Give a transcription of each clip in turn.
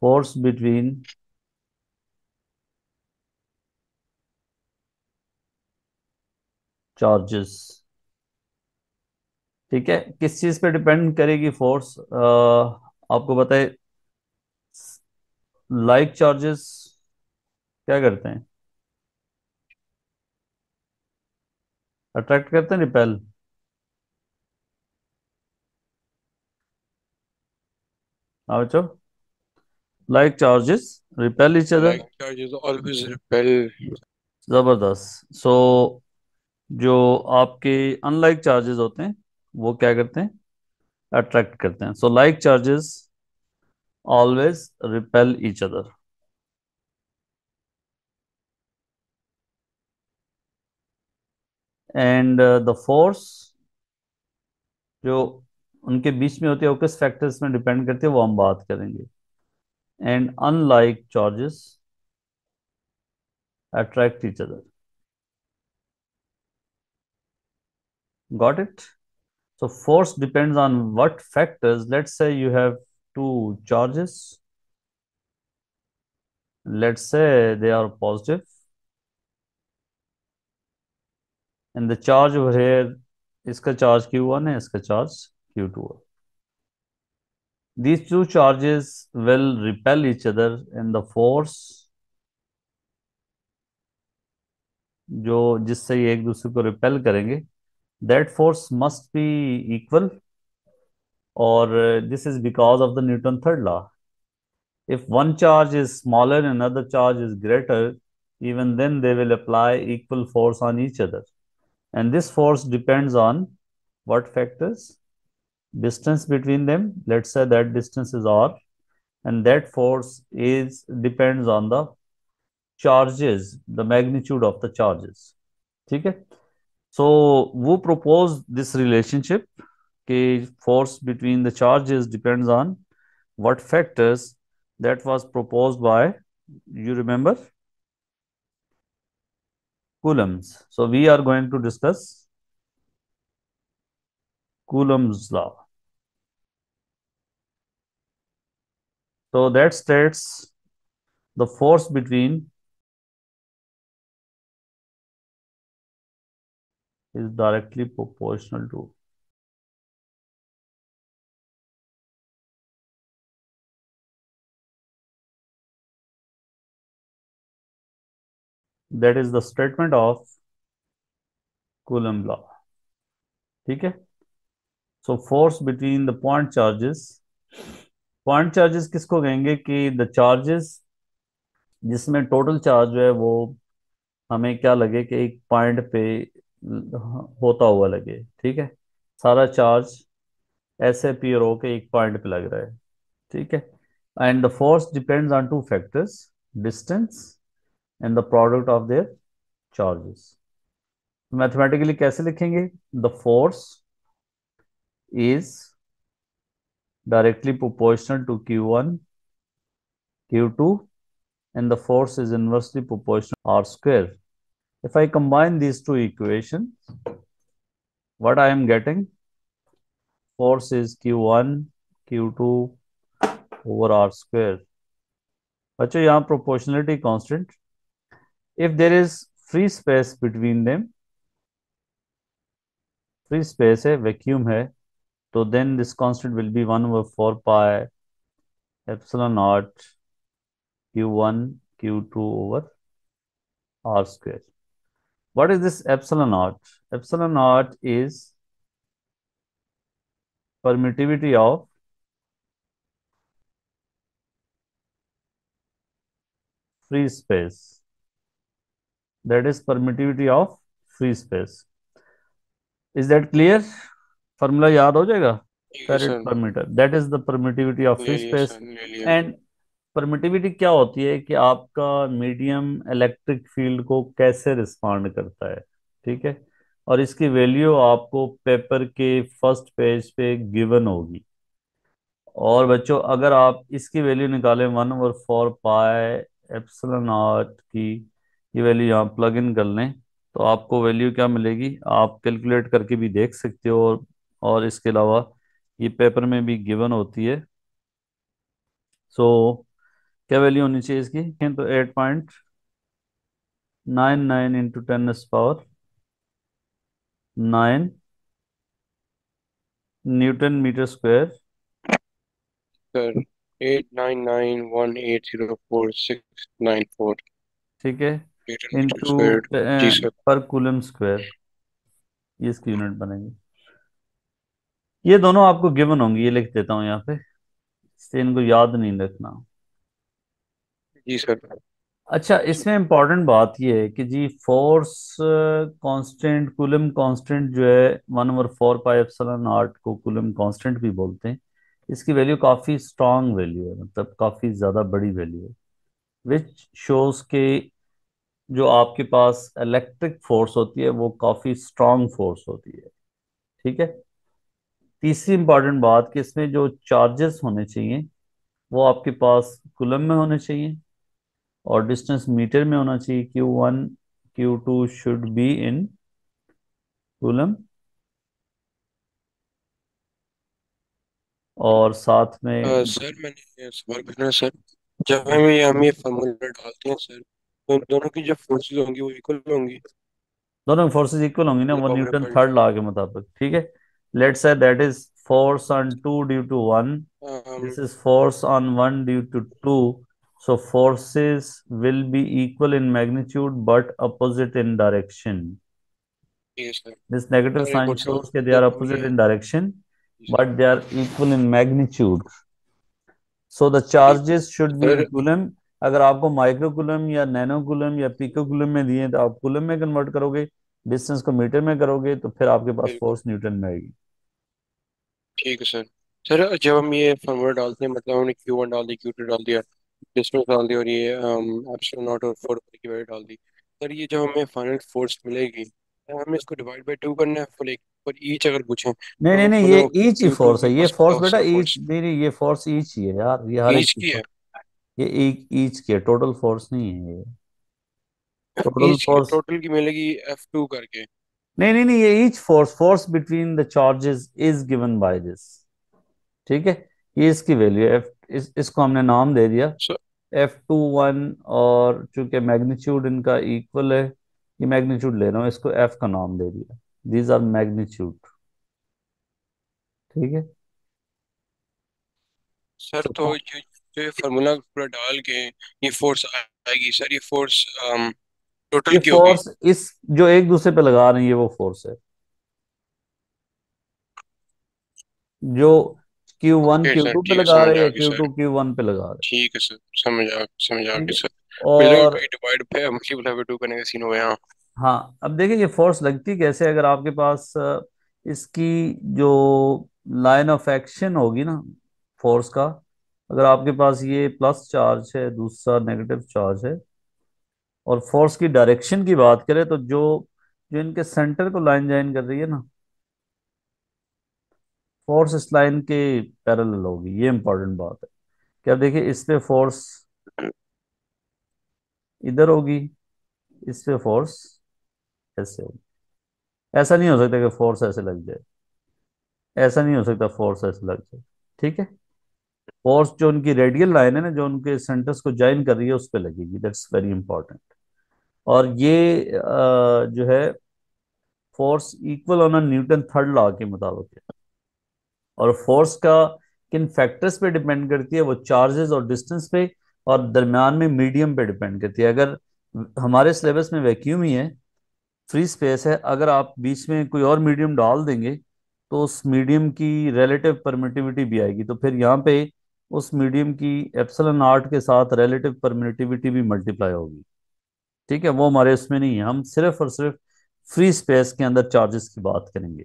Force between charges. ठीक है, किस चीज पे डिपेंड करेगी फोर्स? आपको बताए, लाइक चार्जेस क्या करते हैं? अट्रैक्ट करते हैं, रिपेल? हाँ बच्चों, like charges repel each other. Like charges always repel. जबरदस्त। सो जो आपके अनलाइक चार्जेस होते हैं वो क्या करते हैं? अट्रैक्ट करते हैं। So like charges always repel each other. And the force जो उनके बीच में होती है वो किस फैक्टर्स में डिपेंड करती है वो हम बात करेंगे। And unlike charges attract each other. Got it? So force depends on what factors. Let's say you have two charges. Let's say they are positive, and the charge over here, इसका charge Q1 है, इसका charge Q2 है. These two charges will repel each other, and the force जो जिससे ये एक दूसरे को रिपेल करेंगे, that force must be equal, or this is because of the Newton third law. If one charge is smaller and another charge is greater, even then they will apply equal force on each other. And this force depends on what factors? Distance between them. Let's say that distance is r, and that force is depends on the charges, the magnitude of the charges. ठीक है? So who proposed this relationship? कि force between the charges depends on what factors? That was proposed by, you remember, Coulomb's. So we are going to discuss Coulomb's law. So that states the force between is directly proportional to, that is the statement of Coulomb law. ठीक है? So force between the point charges किसको कहेंगे? कि the charges जिसमें total charge जो है वो हमें क्या लगे कि एक पॉइंट पे होता हुआ लगे। ठीक है, सारा चार्ज ऐसे अपीयर हो के एक पॉइंट पे लग रहा है। ठीक है, and the force depends on two factors, distance and the product of their charges. Mathematically कैसे लिखेंगे? The force is directly proportional to Q1 Q2 and the force is inversely proportional R square. If I combine these two equations, what I am getting? Force is Q1 Q2 over R square. बच्चों यहाँ proportionality constant, if there is free space between them, free space है, vacuum है, तो then this constant will be 1 over 4 pi epsilon naught Q1 Q2 over R square. What is this epsilon naught? Epsilon naught is permittivity of free space. That is permittivity of free space. Is that clear? Formula याद हो जाएगा? Yes, Farad sir. per meter. That is the permittivity of free Yes, space. sir. Really. And permittivity क्या होती है? कि आपका medium electric field को कैसे रिस्पॉन्ड करता है। ठीक है, और इसकी वैल्यू आपको पेपर के फर्स्ट पेज पे गिवन होगी। और बच्चों अगर आप इसकी वैल्यू निकालें 1/4 पाई एप्सिलॉन नॉट की, ये वैल्यू यहाँ प्लग इन कर लें, तो आपको वैल्यू क्या मिलेगी? आप कैलकुलेट करके भी देख सकते हो, और इसके अलावा ये पेपर में भी गिवन होती है। सो क्या वैल्यू होनी चाहिए इसकी? तो 8.99 into 10 power 9 newton meter square. Sir 8991804 694 ठीक है, न्यूटन मीटर इंटू स्क्वायर। जी सर। पर कूलम स्क्वायर, ये इसकी यूनिट बनेगी। ये दोनों आपको गिवन होंगी, ये लिख देता हूँ यहाँ पे, इससे इनको याद नहीं रखना। जी सर। अच्छा, इसमें इंपॉर्टेंट बात ये है कि जी फोर्स कांस्टेंट, कूलम कांस्टेंट जो है 1/4 पाई एप्सिलॉन नॉट को कूलम कांस्टेंट भी बोलते हैं। इसकी वैल्यू काफ़ी स्ट्रांग वैल्यू है, मतलब काफ़ी ज़्यादा बड़ी वैल्यू है, विच शोज के जो आपके पास इलेक्ट्रिक फोर्स होती है वो काफ़ी स्ट्रांग फोर्स होती है। ठीक है। तीसरी इंपॉर्टेंट बात कि इसमें जो चार्जेस होने चाहिए वो आपके पास कूलम में होने चाहिए, और डिस्टेंस मीटर में होना चाहिए। Q1 Q2 should be in coulomb, और साथ में सर मैंने ये सवाल पूछना सर। जब हम ये फार्मूला डालते हैं सर, तो इन दोनों की जो फोर्सेस होंगी वो इक्वल होंगी। दोनों फोर्सेस इक्वल होंगी ना, मतलब वो power newton point. Third law के मुताबिक। ठीक है। Let's say that is force on two due to one, um, this is force on one due to two, so forces will be equal in magnitude but opposite in direction. ठीक है sir. This negative sir एक sign और सवाल shows that they are जब हम opposite ये। in direction जी सर। but they are equal in magnitude. So the ठीक है charges should be in sir. Coulomb. अगर आपको माइक्रो कूलम या नैनो कूलम या पिको कूलम में दिए तो आप कूलम में कन्वर्ट करोगे, डिस्टेंस को मीटर में करोगे तो फिर आपके पास बिल्कुल। फोर्स न्यूटन में आएगी। ठीक है सर। सर जब हम ये फार्मूला डालते हैं, मतलब हमने Q1 डाल दी, Q2 डाल दिया, डिस्टेंस डाल दी, और ये एप्सिलॉन नॉट और 4 की वैल्यू डाल दी। सर ये जब हमें फाइनल फोर्स मिलेगी, तो हमें इसको डिवाइड बाई 2 करना है फुल एक पर ईच अगर पूछें नहीं नहीं तो, नहीं, ये मतलब ईच ही Q2 फोर्स है, के ये पास फोर्स कितना बेटा सा ईच, फोर्स नहीं नहीं, ये फोर्स ईच ही है यार, ये हर एक ईच की की है? फोर्स। ये एक ईच की है, टोटल फोर्स नहीं है ये। टोटल ईच की फोर्स, टोटल की मिलेगी F2 करके। नहीं नहीं नहीं, ये each force, force between the charges is given by this. ठीक है। ये इसकी वैल्यू है एफ, इसको हमने नाम दे दिया सो F21, और चूंकि मैग्नीट्यूड इनका इक्वल है, ये मैग्नीट्यूड ले रहा हूँ, इसको F का नाम दे दिया। These are magnitude. ठीक है। सर तो So, जो ये फार्मूला पूरा डाल के ये फोर्स आएगी सर, ये फोर्स टोटल ये की होगी। फोर्स इस जो एक दूसरे पे लगा रहे हैं ये वो फोर्स है, जो Q1 ओके सर, Q2 पे ठीक है, लगा समझ रहे हैं आ या गई सर। Q2 Q1 पे लगा रहे ठीक है सर, समझ आ हैं। ठीक गई है। सर। मुझे लगा और कोई डिवाइड पे मल्टीप्लाई बाय 2 करने का सीन हो गया। हाँ, अब देखिए ये फोर्स लगती कैसे है। अगर आपके पास इसकी जो लाइन ऑफ एक्शन होगी ना फोर्स का, अगर आपके पास ये प्लस चार्ज है, दूसरा नेगेटिव चार्ज है, और फोर्स की डायरेक्शन की बात करें तो जो जो इनके सेंटर को लाइन ज्वाइन कर रही है ना, फोर्स इस लाइन के पैरेलल होगी, ये इंपॉर्टेंट बात है। क्या देखिए, इस पे फोर्स इधर होगी, इस पे फोर्स ऐसे होगी। ऐसा नहीं हो सकता कि फोर्स ऐसे लग जाए, ऐसा नहीं हो सकता फोर्स ऐसे लग जाए। ठीक है। फोर्स जो उनकी रेडियल लाइन है ना, जो उनके सेंटर्स को ज्वाइन कर रही है, उस पर लगेगी, दैट्स वेरी इंपॉर्टेंट। और ये जो है फोर्स इक्वल होना न्यूटन थर्ड लॉ के मुताबिक है। और फोर्स का किन फैक्टर्स पे डिपेंड करती है? वो चार्जेस और डिस्टेंस पे, और दरमियान में मीडियम पे डिपेंड करती है। अगर हमारे सिलेबस में वैक्यूम ही है, फ्री स्पेस है, अगर आप बीच में कोई और मीडियम डाल देंगे तो उस मीडियम की रिलेटिव परमिटिविटी भी आएगी, तो फिर यहाँ पे उस मीडियम की एप्सिलॉन नॉट के साथ रिलेटिव परमिटिविटी भी मल्टीप्लाई होगी। ठीक है। वो हमारे उसमें नहीं है, हम सिर्फ और सिर्फ फ्री स्पेस के अंदर चार्जेस की बात करेंगे।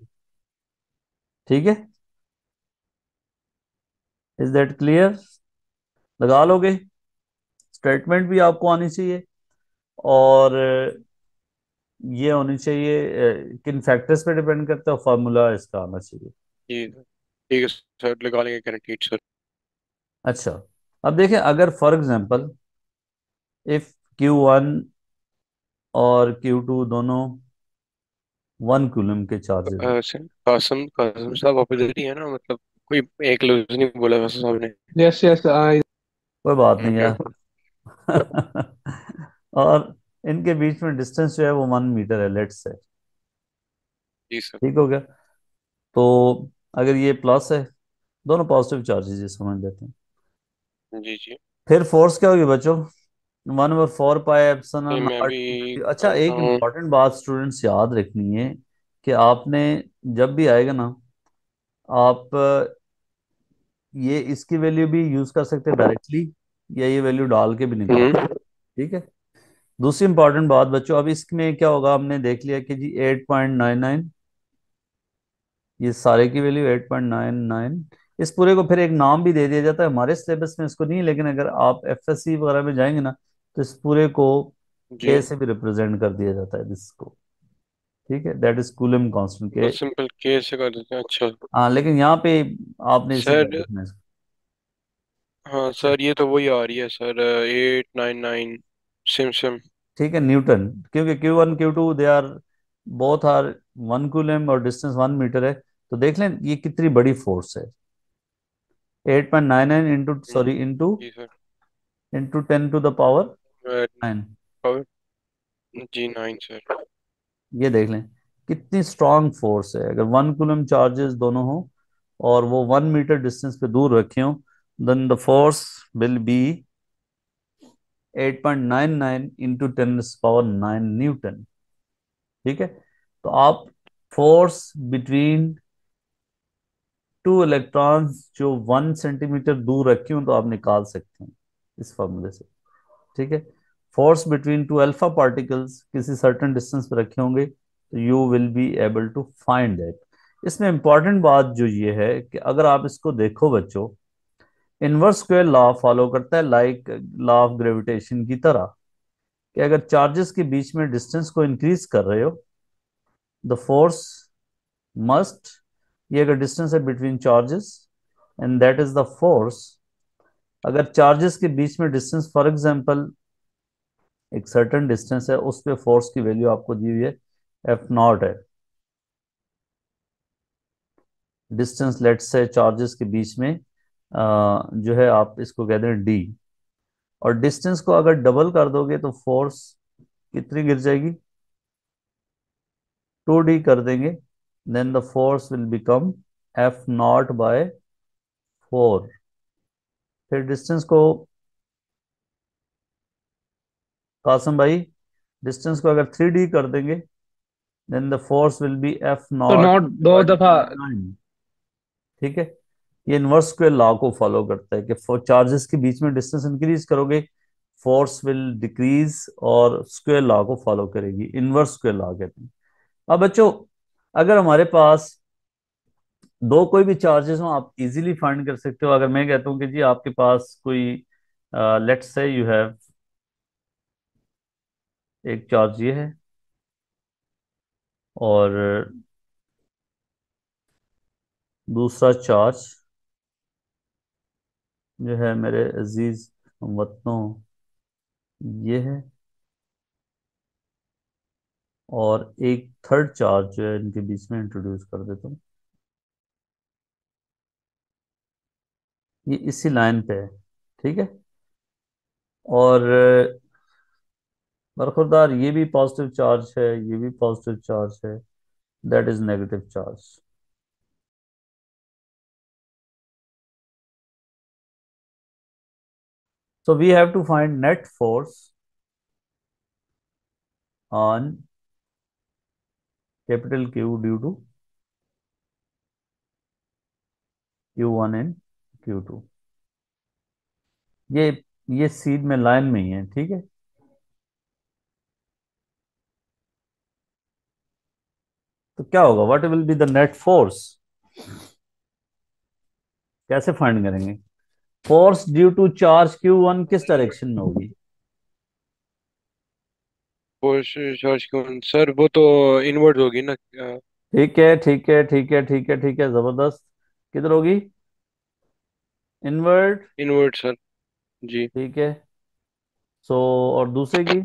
ठीक है। Is that clear? लगा लोगे? स्टेटमेंट भी आपको आनी चाहिए, और ये होनी चाहिए किन फैक्टर्स पे डिपेंड करता है, फार्मूला इसका आना चाहिए। जी ठीक है सर, लगा लेंगे गारंटीड सर। अच्छा, अब देखिए, अगर फॉर एग्जांपल इफ Q1 और Q2 दोनों 1 कूलम के चार्जेस हैं। सर कासम कासम साहब अपोजिट ही है ना, मतलब कोई एक लफ्ज नहीं बोला वैसे साहब ने। Yes, yes, I कोई बात नहीं ओके। है, और इनके बीच में डिस्टेंस जो है वो 1 मीटर है, लेट्स से। जी सर। ठीक हो गया। तो अगर ये प्लस है, दोनों पॉजिटिव चार्जेस ये समझ लेते हैं। जी जी। फिर फोर्स क्या होगी बच्चों? 1/4 पाई एप्सिलॉन ये मैं आर भी टी डब्ल्यू। अच्छा, करता एक हूँ। इम्पॉर्टेंट बात स्टूडेंट्स याद रखनी है कि आपने जब भी आएगा ना, आप ये इसकी वैल्यू भी यूज कर सकते हैं डायरेक्टली, या ये वैल्यू डाल के भी निकाल। हम्म। ठीक है। दूसरी इंपॉर्टेंट बात बच्चों, अब इसमें क्या होगा, हमने देख लिया कि जी 8.99, ये सारे की वैल्यू 8.99। इस पूरे को फिर एक नाम भी दे दिया जाता है, हमारे सिलेबस में इसको नहीं, लेकिन अगर आप एफएससी वगैरह में जाएंगे ना, तो इस पूरे को जी। के से भी रिप्रेजेंट कर दिया जाता है इसको। ठीक है, दैट इज कूलम कांस्टेंट के। बस सिंपल के से कर देते हैं, अच्छा। हाँ, लेकिन यहाँ पे आपने इसे क्या सर, लिखना है इसको? हाँ सर, ये तो वही आ रही है सर, 899 सिम सिम। ठीक है, न्यूटन, क्योंकि Q1 Q2 they are both are 1 coulomb और डिस्टेंस 1 मीटर है। तो देख लें ये कितनी बड़ी फोर्स है। 8.99 इंटू, सॉरी, इंटू जी सर। 10⁻⁹ पावर, जी 9 सर। ये देख लें कितनी स्ट्रांग फोर्स है। अगर 1 कूलम चार्जेस दोनों हो और वो 1 मीटर डिस्टेंस पे दूर रखे हो, then the force will be 8.99 into 10⁹न्यूटन। ठीक है। तो आप फोर्स बिटवीन टू इलेक्ट्रॉन्स जो 1 सेंटीमीटर दूर रखे हो तो आप निकाल सकते हैं इस फॉर्मूले से। ठीक है। Force between two alpha particles किसी सर्टेन डिस्टेंस पर रखे होंगे, तो you will be able to find that. इसमें इंपॉर्टेंट बात जो ये है कि अगर आप इसको देखो बच्चों, इनवर्स स्क्वायर लॉ फॉलो करता है लाइक लॉ ऑफ ग्रेविटेशन की तरह, कि अगर चार्जेस के बीच में डिस्टेंस को इंक्रीज कर रहे हो, द फोर्स मस्ट, ये अगर डिस्टेंस है between charges, and that is the force. अगर चार्जेस के बीच में डिस्टेंस, फॉर एग्जांपल एक सर्टेन डिस्टेंस है, उस पे फोर्स की वैल्यू आपको दी हुई है F0 है। डिस्टेंस लेट से चार्जेस के बीच में जो है आप इसको कहते हैं D। और डिस्टेंस को अगर डबल कर दोगे तो फोर्स कितनी गिर जाएगी? 2D कर देंगे, then the force will become F0/4। फिर डिस्टेंस को, कासम भाई, डिस्टेंस को अगर 3D कर देंगे, then the force will be F तो नॉट नॉट दो दफा। 9। ठीक है। ये इनवर्स स्क्वायर लॉ को फॉलो करता है कि चार्जेस के बीच में डिस्टेंस इंक्रीज करोगे, फोर्स विल डिक्रीज, और स्क्वायर लॉ को फॉलो करेगी, इनवर्स स्क्वायर लॉ कहते हैं। अब बच्चों, अगर हमारे पास दो कोई भी चार्जेस हो, आप इजीली फाइंड कर सकते हो। अगर मैं कहता हूँ कि जी आपके पास कोई, लेट्स से यू हैव, एक चार्ज ये है, और दूसरा चार्ज जो है मेरे अजीज वतनों, ये है, और एक थर्ड चार्ज जो है इनके बीच में इंट्रोड्यूस कर देता हूँ। ये इसी लाइन पे है। ठीक है। और बरखुरदार ये भी पॉजिटिव चार्ज है, ये भी पॉजिटिव चार्ज है, that is negative charge. So we have to find net force on capital Q due to Q1 and Q2। ये ये सीध में लाइन में ही है। ठीक है। तो क्या होगा, what will be the net force? कैसे फाइंड करेंगे? Force due to charge Q1 किस डायरेक्शन में होगी? फोर्स चार्ज कौन सर, वो तो इनवर्ट होगी ना। ठीक है, ठीक है, ठीक है, ठीक है, ठीक है, जबरदस्त। किधर होगी? इनवर्ट। Invert sir. जी। ठीक है। सो और दूसरे की?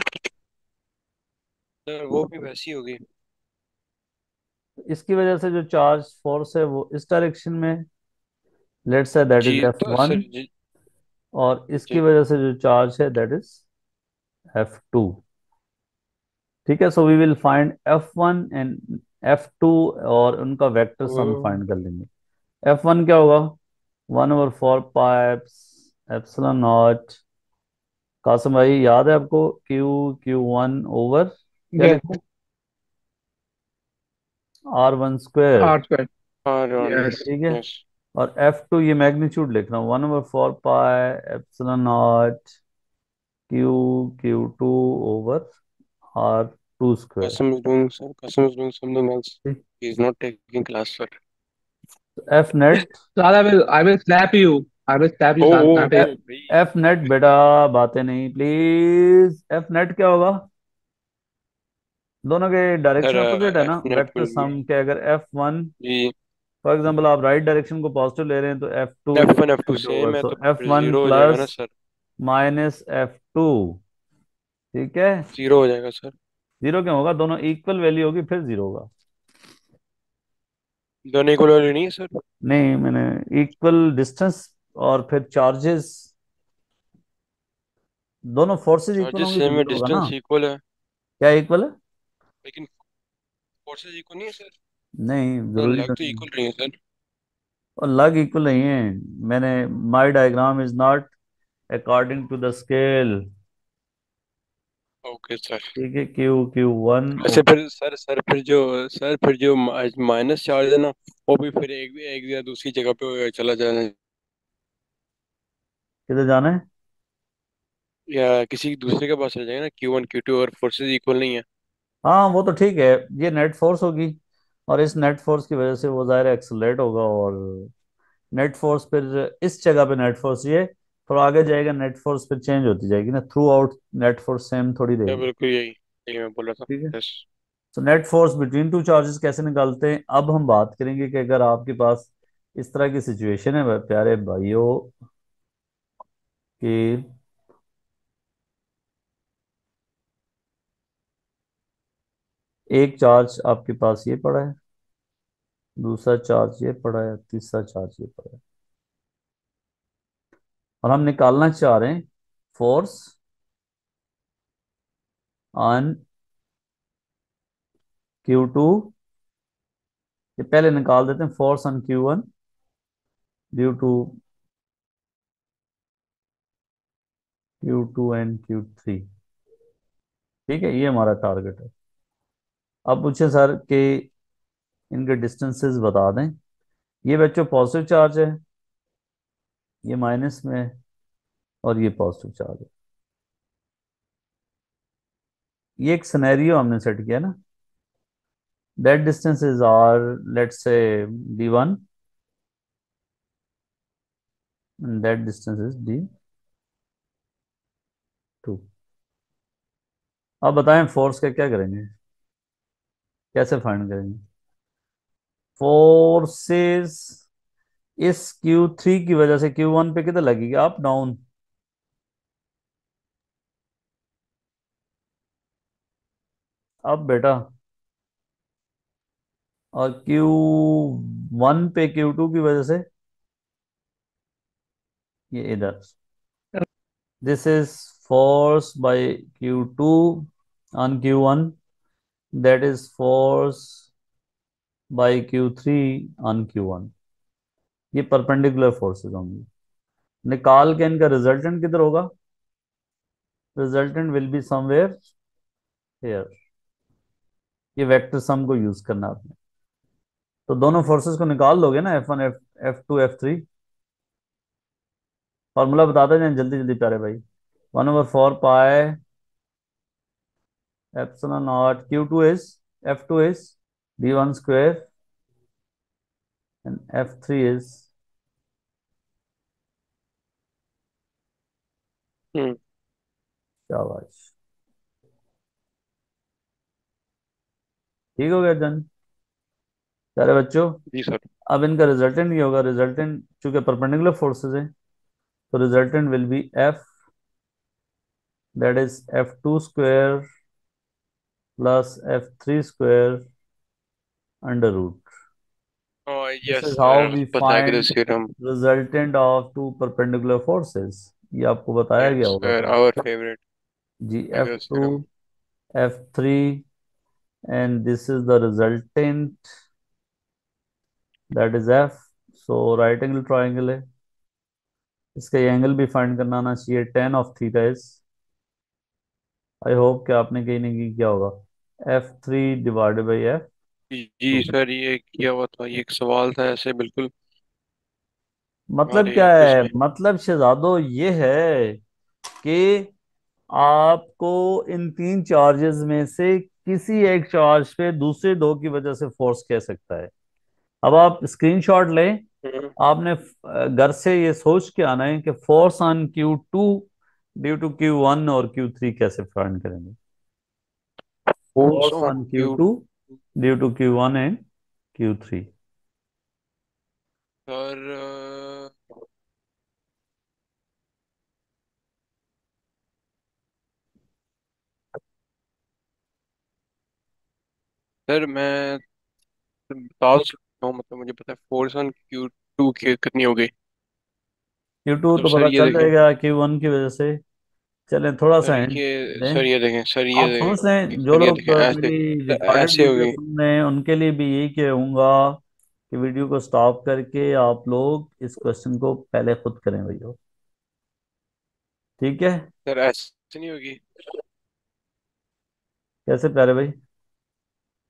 सर वो भी वैसी होगी। इसकी वजह से जो चार्ज फोर्स है वो इस डायरेक्शन में, let's say that ji is तो F1। सर, जी और इसकी जी। वजह से जो चार्ज है दैट इज F2। ठीक है, so we will find F1 and F2, और उनका वेक्टर सम हम्म, फाइंड कर लेंगे। F1 क्या होगा? 1/4 पाई एप्सिलॉन नॉट। कासिम भाई याद है आपको? Q1 ओवर क्या यस। लिखूं? R1 square. R square. और यस। ठीक है। यस। और F2 ये मैग्नीट्यूड लिख रहा हूँ, 1/4 pi epsilon not Q2 over R2 square. Qasim is doing something else. He is not taking class, sir. F net. Sir, I will slap you. I will slap you, ओ sir. ओ Slap ओ it. भाई। F net बेटा, बातें नहीं please. F net क्या होगा? दोनों के सर डायरेक्शन अपोजिट है एफ ना, net vector will be sum के। अगर F1 जी। फॉर एग्जांपल आप राइट डायरेक्शन को पॉजिटिव ले रहे हैं, तो F2 F1 F2 नेगेटिव होगा। सेम है सो तो फिर F1 जीरो हो जाएगा प्लस ना सर। Minus F2। ठीक है। जीरो हो जाएगा सर। जीरो क्यों होगा? दोनों इक्वल वैल्यू होगी, फिर जीरो होगा। दोनों इक्वल वैल्यू नहीं है सर। नहीं, मैंने इक्वल डिस्टेंस और फिर चार्जेस, दोनों फोर्सेस इक्वल चार्जेस होंगे तो सेम है, जीरो होगा ना। डिस्टेंस इक्वल है। क्या इक्वल है? लेकिन फोर्सेस इक्वल नहीं है सर। नहीं, सर जरूरी लग तो तो नहीं। इक्वल रही है सर। और लग इक्वल नहीं है। मैंने, my diagram is not according to the scale. Okay sir. ठीक है, Q1 ऐसे फिर सर फिर जो माइनस चार्ज है ना, वो भी फिर एक या दूसरी जगह पे चला जाना, किधर जाना है? या किसी दूसरे के पास चला जाएगा ना। Q1 Q2 और फोर्सेस इक्वल नहीं है। हाँ वो तो ठीक है। ये नेट फोर्स होगी, और इस नेट फोर्स की वजह से वो ज़ाहिर एक्सलरेट होगा। और नेट फोर्स फिर इस जगह पे नेट फोर्स ये थोड़ा आगे जाएगा, नेट फोर्स फिर चेंज होती जाएगी ना, through out net force same थोड़ी या रहेगी। बिल्कुल यही यही मैं बोल रहा था। ठीक है। यस। तो net force between two charges कैसे निकालते हैं, अब हम बात करेंगे कि अगर आपके पास इस तरह की सिचुएशन है प्यारे भाइयों, कि एक चार्ज आपके पास ये पड़ा है, दूसरा चार्ज ये पड़ा है, तीसरा चार्ज ये पड़ा है, और हम निकालना चाह रहे हैं फोर्स ऑन Q2। ये पहले निकाल देते हैं, force on Q1 due to Q2 and Q3। ठीक है, ये हमारा टारगेट है। अब पूछे सर कि इनके डिस्टेंसेस बता दें। ये बच्चों पॉजिटिव चार्ज है, ये माइनस में है, और ये पॉजिटिव चार्ज है। ये एक सिनेरियो हमने सेट किया ना, that distances are, let's say D1, and that distance is D2। अब बताएं फोर्स का क्या करेंगे, कैसे फाइंड करेंगे फोर्सेस? इस Q3 की वजह से Q1 पे कितना लगेगी, अप डाउन? अब बेटा, और Q1 पे Q2 की वजह से ये इधर। This is force by Q2 on Q1, that is force by Q3 on Q1। ये परपेंडिकुलर फोर्सेस होंगी। निकाल के इनका रिजल्टेंट किधर होगा? Resultant will be somewhere here. ये वेक्टर सम को यूज करना है आपने। तो दोनों फोर्सेस को निकाल लोगे ना, F1 F2 F3। फॉर्मूला बता दें जल्दी जल्दी प्यारे भाई। 1/4 pi epsilon not Q2 is, F2 is D1 square, and F3 is, hmm. शाबाश, ठीक हो गया जन प्यारे बच्चों। जी सर। अब इनका रिजल्टेंट ये होगा, रिजल्टेंट चूंकि परपेंडिकुलर फोर्सेस है, तो resultant will be F, that is F2 square plus F3 square under root. This yes is how sir, we find Pythagoras theorem. resultant of two perpendicular forces। ये आपको बताया गया yes होगा sir, कहीं। Our favourite. जी अगर F2, से हम F3, and this is the resultant, that is F. So right angle triangle है, इसका एंगल भी फाइंड करना आना चाहिए। Ten of theta is, I hope कि आपने कहीं ना कहीं क्या होगा, F3 / F2। जी सर, ये किया हुआ था, ये एक सवाल था ऐसे बिल्कुल मतलब हमारे क्या क्विज है, में। मतलब शहजादो ये है कि आपको इन तीन चार्जेस में से किसी एक चार्ज पे दूसरे दो की वजह से फोर्स कह सकता है। अब आप स्क्रीनशॉट लें, हम्म। आपने घर से ये सोच के आना है कि force on Q2 due to Q1 और Q3 कैसे फाइंड करेंगे। Force force on on Q Q2 due to Q1 and Q3। Sir, sir मैं बता तो सकता हूँ, मतलब मुझे पता है फोर्स ऑन Q2 की कितनी हो गई। Q2 मतलब तो सर पता ये चल देखें, जाएगा Q1 की वजह से। चलें थोड़ा सा हिंट दें। सर ये देखें, सर ये आप समझ देखें, लें, जो सर ये लोग देखें ऐसे, मेरी सर रिकॉर्डेड ऐसे हो वीडियो गई। सुन रहे हैं उनके लिए भी यही कहूँगा कि वीडियो को स्टॉप करके आप लोग इस क्वेश्चन को पहले खुद करें भैया। ठीक है। सर ऐसे नहीं होगी। कैसे प्यारे भाई,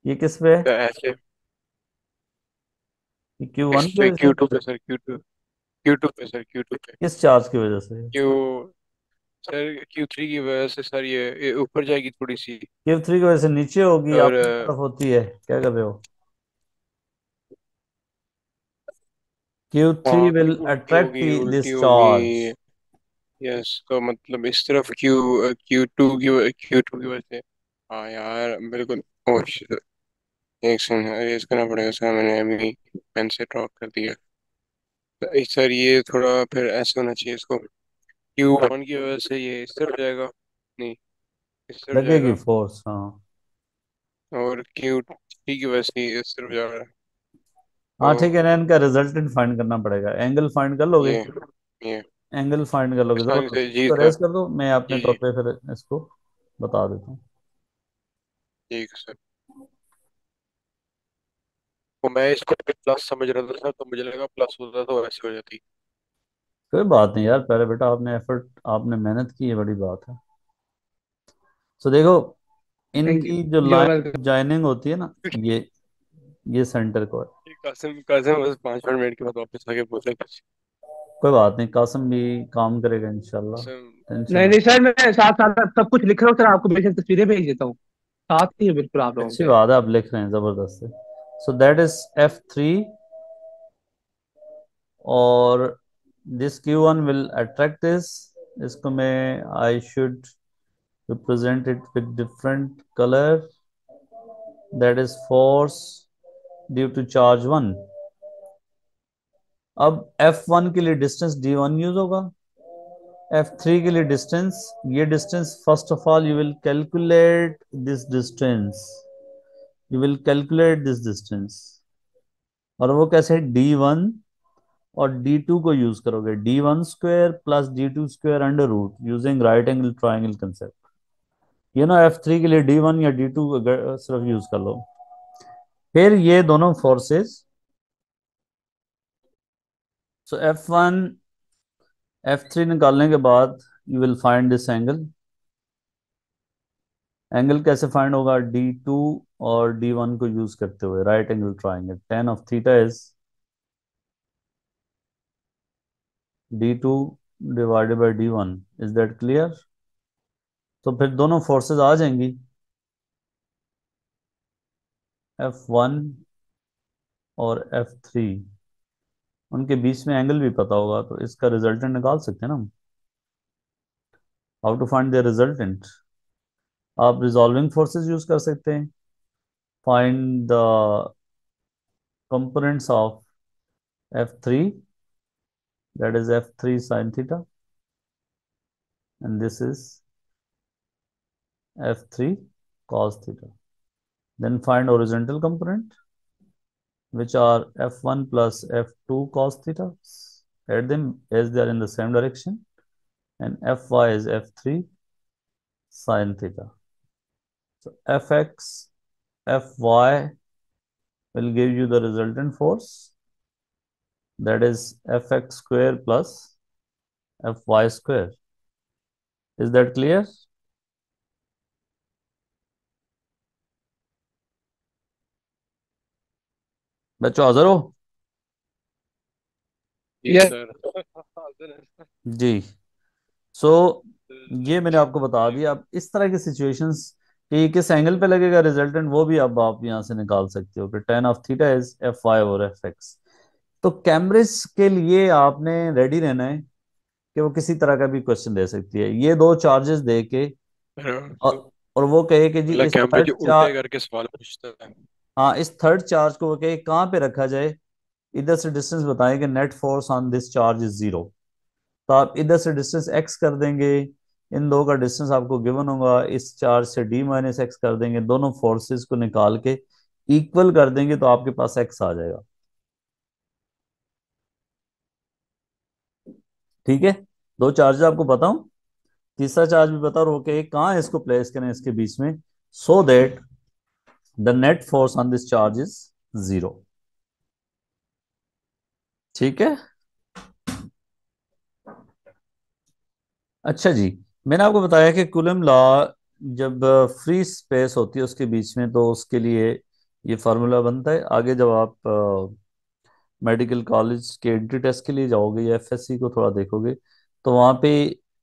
ये किस पे है? सर ऐसे, ये इस Q1 की पे वजह से? Q2 पे सर, Q2 पे सर, Q2 पे। किस चार्ज की वजह से? क्यू सर Q3 की वजह से सर, ये ऊपर जाएगी थोड़ी सी। Q3 की वजह से नीचे होगी, और आपकी तरफ होती है, क्या कर रहे हो? Q3 वहाँ की will उल्टी attract होगी, उल्टी this होगी। charge। यस, तो मतलब इस तरफ Q2 की वजह से। हाँ यार बिल्कुल। ओह shit, एक सेकंड रेस करना पड़ेगा सर, मैंने अभी पेन से ड्रॉ कर दिया। तो सर ये थोड़ा फिर ऐसे होना चाहिए इसको, Q1 की वजह से ये इस तरफ जाएगा, नहीं इस तरफ लगेगी जाएगा। फोर्स, हाँ। और Q3 की वजह से ये इस तरफ जा रहा है। हाँ तो ठीक है ना, इनका रिजल्टेंट फाइंड करना पड़ेगा। एंगल फाइंड कर लोगे? ये ये एंगल फाइंड कर लोगे, आसानी से, जबरदस्त। जी तो सर। रेस कर दो, मैं अपने जी तौर जी, पे फिर इसको बता देता हूँ। ठीक है सर। तो मैं इसको प्लस समझ रहा था सर, तो मुझे लगा प्लस होता तो ऐसे हो जाती। कोई बात नहीं यार, पहले बेटा आपने एफर्ट, आपने मेहनत की है, बड़ी बात है। तो देखो, थैंक यू। इनकी जो जो लाइन वेलकम। ज्वाइनिंग होती है ना, ये सेंटर को है। कासिम कासिम बस 5 मिनट के बाद वापस आके पूछे कुछ। कोई बात नहीं, कासम भी काम करेगा इंशाल्लाह, कासिम, टेंशन नहीं मत नहीं लो। सर, मैं साथ साथ सब कुछ लिख रहा हूँ सर, आपको बेशक तस्वीरें भेज देता हूँ। साथ ही है बिल्कुल आप लोगों अच्छी के। बात है, आप लिख रहे हैं, जबरदस्त है। सो दैट इज F3, और this Q1 will attract this. इसको मैं, I should represent it with different color, that is force due to charge 1। अब F1 के लिए डिस्टेंस D1 यूज होगा, F3 के लिए डिस्टेंस, ये distance, first of all you will calculate this distance, you will calculate this distance. और वो कैसे, D1 और D2 को यूज करोगे, D1² plus D2² under root, using right angle triangle concept. ये ना F3 के लिए D1 या D2 सिर्फ यूज कर लो। फिर ये दोनों फोर्सेस, सो F1 F3 निकालने के बाद you will find this angle. Angle कैसे फाइंड होगा, D2 और D1 को यूज करते हुए right angle triangle, ten of theta is D2 divided by D1। Is that clear? तो फिर दोनों फोर्सेस आ जाएंगी, F1 और F3, उनके बीच में एंगल भी पता होगा, तो इसका रिजल्टेंट निकाल सकते हैं ना हम। How to find the resultant? आप रिजॉल्विंग फोर्सेस यूज कर सकते हैं। Find the components of F3, that is F3 sin theta, and this is F3 cos theta. Then find horizontal component, which are F1 plus F2 cos theta. Add them as they are in the same direction, and Fy is F3 sin theta. So Fx Fy will give you the resultant force, that is Fx square plus Fy square. Is that clear? बच्चों हाजिर हो? Yes yes sir. जी। So ये मैंने आपको बता दिया। अब इस तरह की सिचुएशंस कि किस एंगल पे लगेगा रिजल्टेंट, वो भी अब आप यहाँ से निकाल सकते हो कि tan of theta is F Y और एफ एक्स। तो कैम्ब्रिज के लिए आपने रेडी रहना है कि वो किसी तरह का भी क्वेश्चन दे सकती है, ये दो चार्जेस दे के तो और वो कहे कि जी मतलब इस कैम्ब्रिज थर्ड उल्टे चार्ज, करके सवाल पूछता है। हाँ इस थर्ड चार्ज को वो कहे कहाँ पे रखा जाए, इधर से डिस्टेंस बताएं कि net force on this charge is zero. तो आप इधर से डिस्टेंस x कर देंगे, इन दो का डिस्टेंस आपको गिवन होगा, इस चार्ज से d माइनस एक्स कर देंगे, दोनों फोर्सेस को निकाल के इक्वल कर देंगे तो आपके पास x आ जाएगा। ठीक है, दो चार्ज आपको बताऊं, तीसरा चार्ज भी बता रहा हूं कि कहाँ है, इसको प्लेस करें इसके बीच में, so that the net force on this charge is zero. ठीक है। अच्छा जी, मैंने आपको बताया कि कूलम लॉ जब फ्री स्पेस होती है उसके बीच में तो उसके लिए ये फार्मूला बनता है। आगे जब आप मेडिकल कॉलेज के एंट्री टेस्ट के लिए जाओगे या एफएससी को थोड़ा देखोगे तो वहाँ पे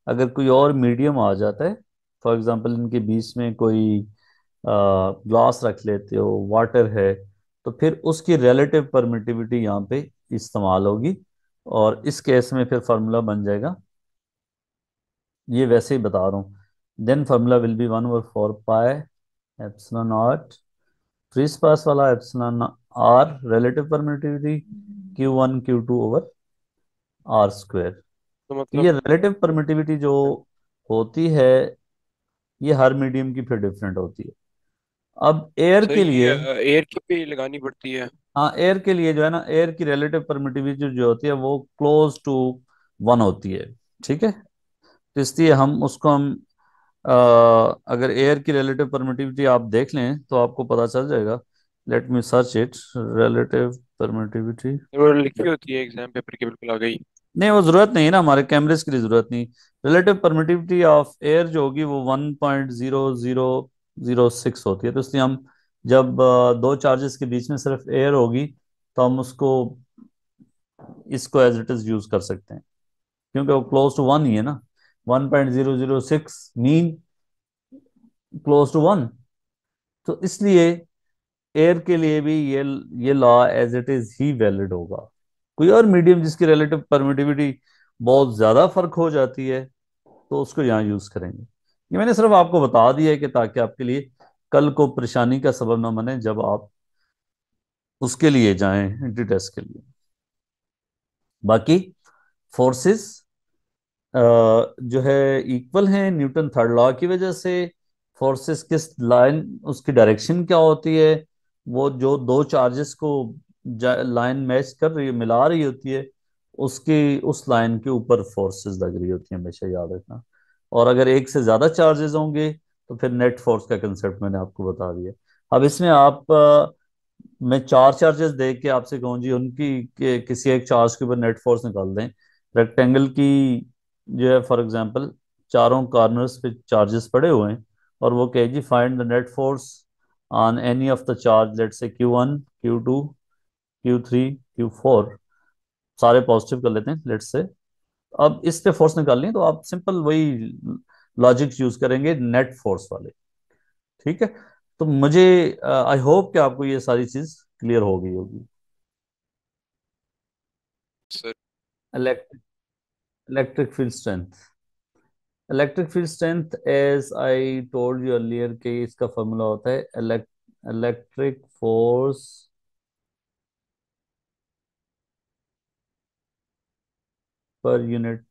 अगर कोई और मीडियम आ जाता है, फॉर एग्जांपल इनके बीच में कोई ग्लास रख लेते हो, वाटर है, तो फिर उसकी रिलेटिव परमिटिविटी यहाँ पे इस्तेमाल होगी और इस केस में फिर फार्मूला बन जाएगा, ये वैसे ही बता रहा हूँ, then formula will be 1/4 pi epsilon not free space वाला epsilon r relative permittivity Q1 Q2 over are square. तो तो ये मतलब रिलेटिव परमिटिविटी जो होती है ये हर मीडियम की फिर डिफरेंट होती है। अब एयर सर के ये लिए, एयर की भी लगानी पड़ती है। हाँ एयर के लिए जो है ना, एयर की रिलेटिव परमिटिविटी जो होती है वो क्लोज टू वन होती है। ठीक है, तो इसलिए हम उसको हम अ, अगर एयर की रिलेटिव परमिटिविटी आप देख लें तो आपको पता चल जाएगा। Let me search it, relative permittivity. वो लिखी होती है एग्जाम पेपर की, बिल्कुल आ गई। नहीं वो जरूरत नहीं है ना, हमारे कैमरेज के लिए जरूरत नहीं। रिलेटिव परमिटिविटी ऑफ एयर जो होगी वो 1.0006 होती है, तो इसलिए हम जब दो चार्जेस के बीच में सिर्फ एयर होगी तो हम उसको इसको एज इट इज यूज कर सकते हैं, क्योंकि वो क्लोज टू वन ही है ना, 1.006 मीन क्लोज टू वन। तो इसलिए एयर के लिए भी ये लॉ एज इट इज ही वैलिड होगा। कोई और मीडियम जिसकी रिलेटिव परमिटिविटी बहुत ज्यादा फर्क हो जाती है तो उसको यहाँ यूज करेंगे। ये मैंने सिर्फ आपको बता दिया है कि ताकि आपके लिए कल को परेशानी का सबब ना बने जब आप उसके लिए जाएं एंट्री टेस्ट के लिए। बाकी फोर्सेस जो है इक्वल हैं न्यूटन थर्ड लॉ की वजह से। फोर्सेस किस लाइन, उसकी डायरेक्शन क्या होती है, वो जो दो चार्जेस को लाइन मैच कर रही है, मिला रही होती है, उसकी उस लाइन के ऊपर फोर्सेस लग रही होती है, हमेशा याद रखना। और अगर एक से ज्यादा चार्जेस होंगे तो फिर नेट फोर्स का कंसेप्ट मैंने आपको बता दिया। अब इसमें आप मैं चार चार्जेस देख के आपसे कहूँ जी उनकी किसी एक चार्ज के ऊपर नेट फोर्स निकाल दें, रेक्टेंगल की जो है फॉर एग्जांपल चारों कॉर्नर्स पे चार्जेस पड़े हुए हैं और वो कहे जी find the net force on any of the charge, let's say Q1 Q2 Q3 Q4, सारे पॉजिटिव कर लेते हैं लेट्स से। अब इस पे फोर्स निकालनी है तो आप सिंपल वही लॉजिक यूज करेंगे नेट फोर्स वाले। ठीक है, तो मुझे आई होप कि आपको ये सारी चीज क्लियर हो गई होगी। Sir electric electric field strength, electric field strength as I told you earlier कि इसका फॉर्मूला होता है electric force per unit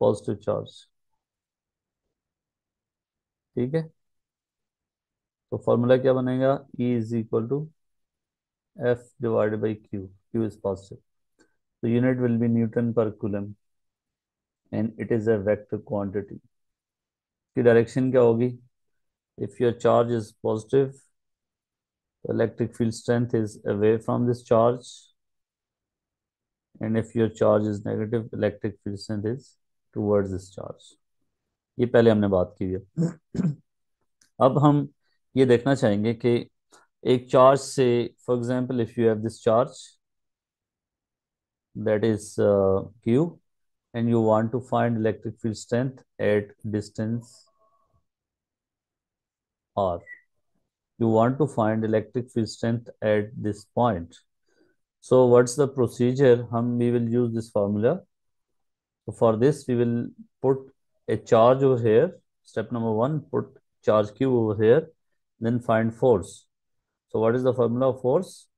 positive charge. ठीक है, तो फॉर्मूला क्या बनेगा, E is equal to F divided by Q, Q is positive, तो unit will be newton per coulomb and it is a vector quantity. की direction क्या होगी? If your charge is positive, electric field strength is away from this charge, and if your charge is negative, electric field strength is towards this charge. ये पहले हमने बात की है। अब हम ये देखना चाहेंगे कि एक चार्ज से, for example if you have this charge that is q, and you want to find electric field strength at distance r. You want to find electric field strength at this point. So what's the procedure? We will use this formula. So for this we will put a charge over here. Step number one, put charge q over here, then find force. So what is the formula of force?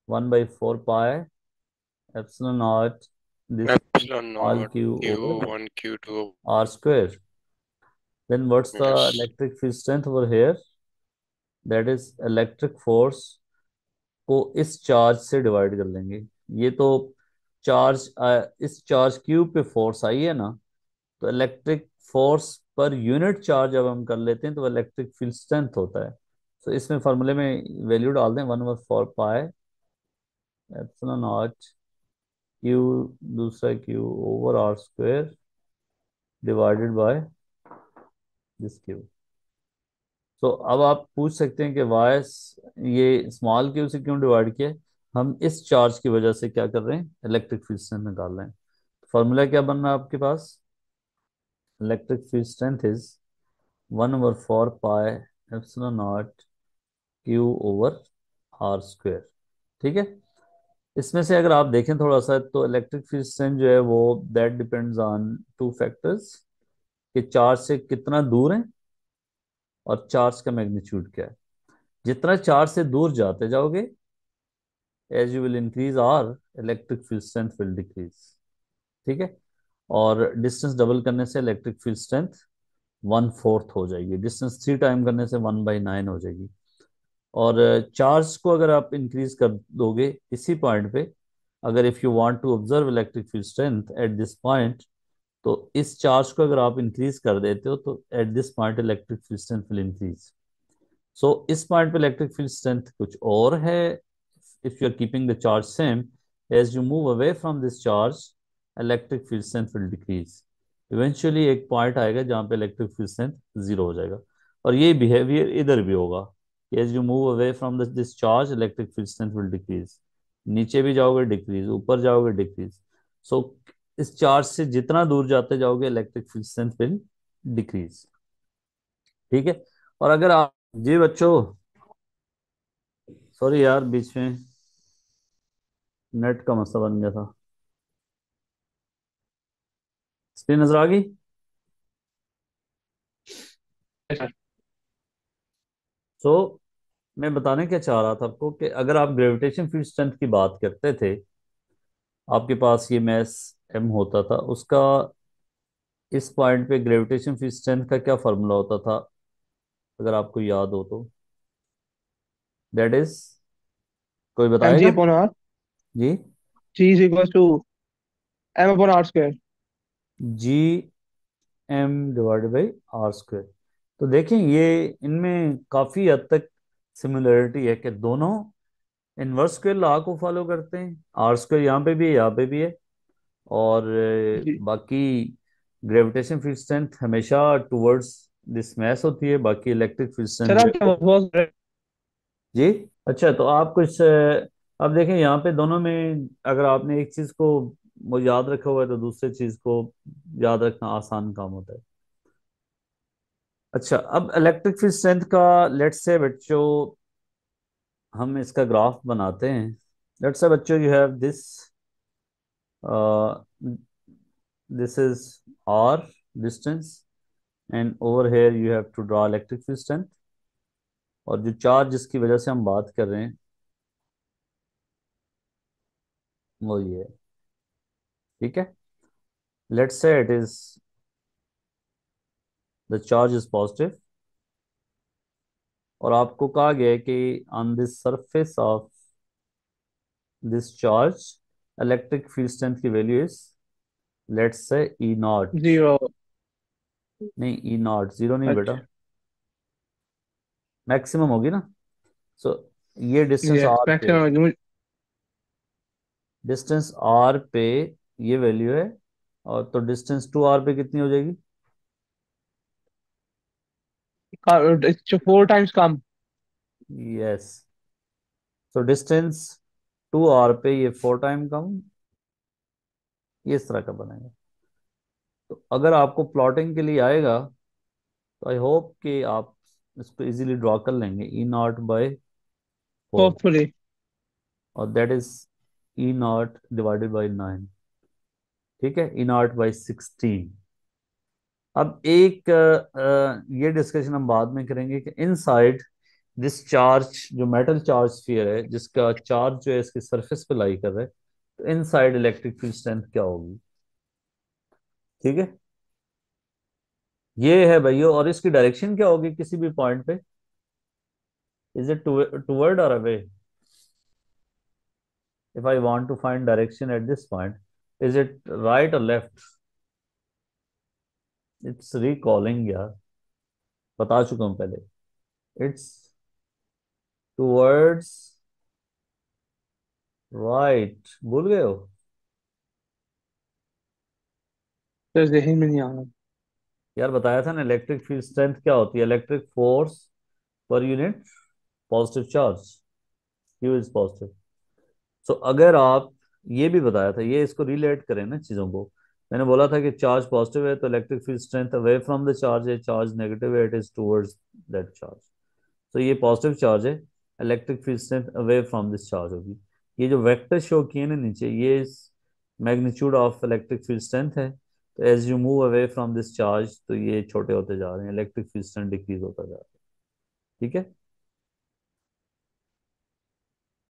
1 by 4 pi epsilon naught this Epsilon all naught q over Q1 Q2. r square. Then what's the Yes. electric field strength over here? That is electric force को इस charge से divide कर लेंगे। ये तो charge, इस charge Q पे force आई है ना, तो electric force per unit charge जब हम कर लेते हैं तो इलेक्ट्रिक फील्ड स्ट्रेंथ होता है। तो इसमें फार्मूले में वैल्यू डाल दें 1/4 पाई एप्सिलॉन नॉट क्यू, दूसरा Q over are square divided by this Q. तो अब आप पूछ सकते हैं कि वाई ये स्मॉल क्यू से क्यों डिवाइड किया है? हम इस चार्ज की वजह से क्या कर रहे हैं, इलेक्ट्रिक फील्ड स्ट्रेंथ निकाल रहे हैं। फॉर्मूला क्या बन रहा है आपके पास? Electric field strength is 1/4 pi epsilon not q over are square. ठीक है। इसमें से अगर आप देखें थोड़ा सा, तो इलेक्ट्रिक फील्ड स्ट्रेंथ जो है वो that depends on two factors, कि चार्ज से कितना दूर है और चार्ज का मैग्नीट्यूड क्या है। जितना चार्ज से दूर जाते जाओगे, as you will increase R, electric field strength will decrease. ठीक है। और डिस्टेंस डबल करने से इलेक्ट्रिक फील्ड स्ट्रेंथ 1/4 हो जाएगी, डिस्टेंस 3 टाइम करने से 1/9 हो जाएगी। और चार्ज को अगर आप इंक्रीज कर दोगे इसी पॉइंट पे, अगर if you want to observe electric field strength at this point, तो इस चार्ज को अगर आप इंक्रीज कर देते हो तो at this point electric field strength will increase. So इस पॉइंट पे इलेक्ट्रिक फील्ड स्ट्रेंथ कुछ और है। If you are keeping the charge same, as you move away from this charge, electric field strength will decrease. Eventually एक point आएगा जहाँ पे electric field strength zero हो जाएगा। और ये बिहेवियर इधर भी होगा, as you move away from this charge, electric field strength will decrease. नीचे भी जाओगे डिक्रीज, ऊपर जाओगे डिक्रीज। सो इस चार्ज से जितना दूर जाते जाओगे, electric field strength will decrease. ठीक है। और अगर आप, जी बच्चों, सॉरी यार बीच में नेट का मसला बन गया था। स्क्रीन नजर आ गई? सर। सो मैं बताने क्या चाह रहा था आपको, कि अगर आप ग्रेविटेशन फील्ड स्ट्रेंथ की बात करते थे, आपके पास ये मैस एम होता था, उसका इस पॉइंट पे ग्रेविटेशन फील्ड स्ट्रेंथ का क्या फार्मूला होता था, अगर आपको याद हो तो? दैट इज, कोई एम जी बताएगा? Upon R, G, G is equal to M upon R square. G M divided by R square. तो देखें ये इनमें काफ़ी हद तक सिमिलरिटी है, कि दोनों इनवर्स स्क्वायर लॉ को फॉलो करते हैं। आर स्क्वायर यहाँ पे भी है, यहाँ पे भी है। और जी बाकी ग्रेविटेशन फील्ड स्ट्रेंथ हमेशा टुवर्ड्स दिस मैस होती है, बाकी इलेक्ट्रिक फील्ड स्ट्रेंथ सर, जो आप है क्या वो, बहुत जी। अच्छा, तो आप कुछ अब देखें यहाँ पे दोनों में, अगर आपने एक चीज़ को वो याद रखा हुआ है तो दूसरी चीज़ को याद रखना आसान काम होता है। अच्छा, अब इलेक्ट्रिक फील्ड स्ट्रेंथ का लेट्स से बच्चों हम इसका ग्राफ बनाते हैं। लेट्स से बच्चों you have this, this is R distance, and over here you have to draw electric field strength. और जो चार्ज जिसकी वजह से हम बात कर रहे हैं वो ये है। ठीक है। Let's say it is, the charge is positive, और आपको कहा गया है कि on this surface of this charge electric field strength की value is, let's say e not. Zero. नहीं, ई नॉट जीरो नहीं बेटा, अच्छा। मैक्सिमम होगी ना। सो ये डिस्टेंस यस, आर पे, मैक्सिमम। डिस्टेंस आर पे ये वैल्यू है। और तो डिस्टेंस टू आर पे कितनी हो जाएगी? 4 टाइम्स कम। Yes. So distance two R पे ये 4 टाइम कम, ये इस तरह का बनेगा। तो अगर आपको प्लॉटिंग के लिए आएगा तो आई होप कि आप इसको इजीली ड्रॉ कर लेंगे, ई नॉट बाय 4, होपफुली। और that is E not divided by 9। ठीक है, ई नॉट बाय 16। अब एक ये डिस्कशन हम बाद में करेंगे कि इनसाइड दिस चार्ज, जो मेटल चार्ज स्फीयर है जिसका चार्ज जो है इसके सरफेस पे लाई कर रहा है, तो इनसाइड इलेक्ट्रिक फील्ड स्ट्रेंथ क्या होगी। ठीक है, ये है भैया। और इसकी डायरेक्शन क्या होगी किसी भी पॉइंट पे? Is it toward or away? If I want to find direction at this point, is it right or left? It's recalling यार, बता चुका हूं पहले, इट्स टुवर्ड्स राइट। भूल गए हो? तो जहन में नहीं आ रहा। यार बताया था ना, इलेक्ट्रिक फील्ड स्ट्रेंथ क्या होती है? Electric force per unit positive charge, q is positive. So अगर आप, ये भी बताया था, ये इसको रिलेट करें ना चीजों को। मैंने बोला था कि चार्ज पॉजिटिव है तो electric field strength away from the charge है, चार्ज नेगेटिव है it is towards that charge. तो ये पॉजिटिव चार्ज है, electric field strength away from this charge होगी। ये जो वेक्टर शो किए ना नीचे, ये magnitude of electric field strength है। तो as you move away from this charge तो ये छोटे होते जा रहे हैं, इलेक्ट्रिक फील्ड स्ट्रेंथ डिक्रीज होता जा रहा है। ठीक है।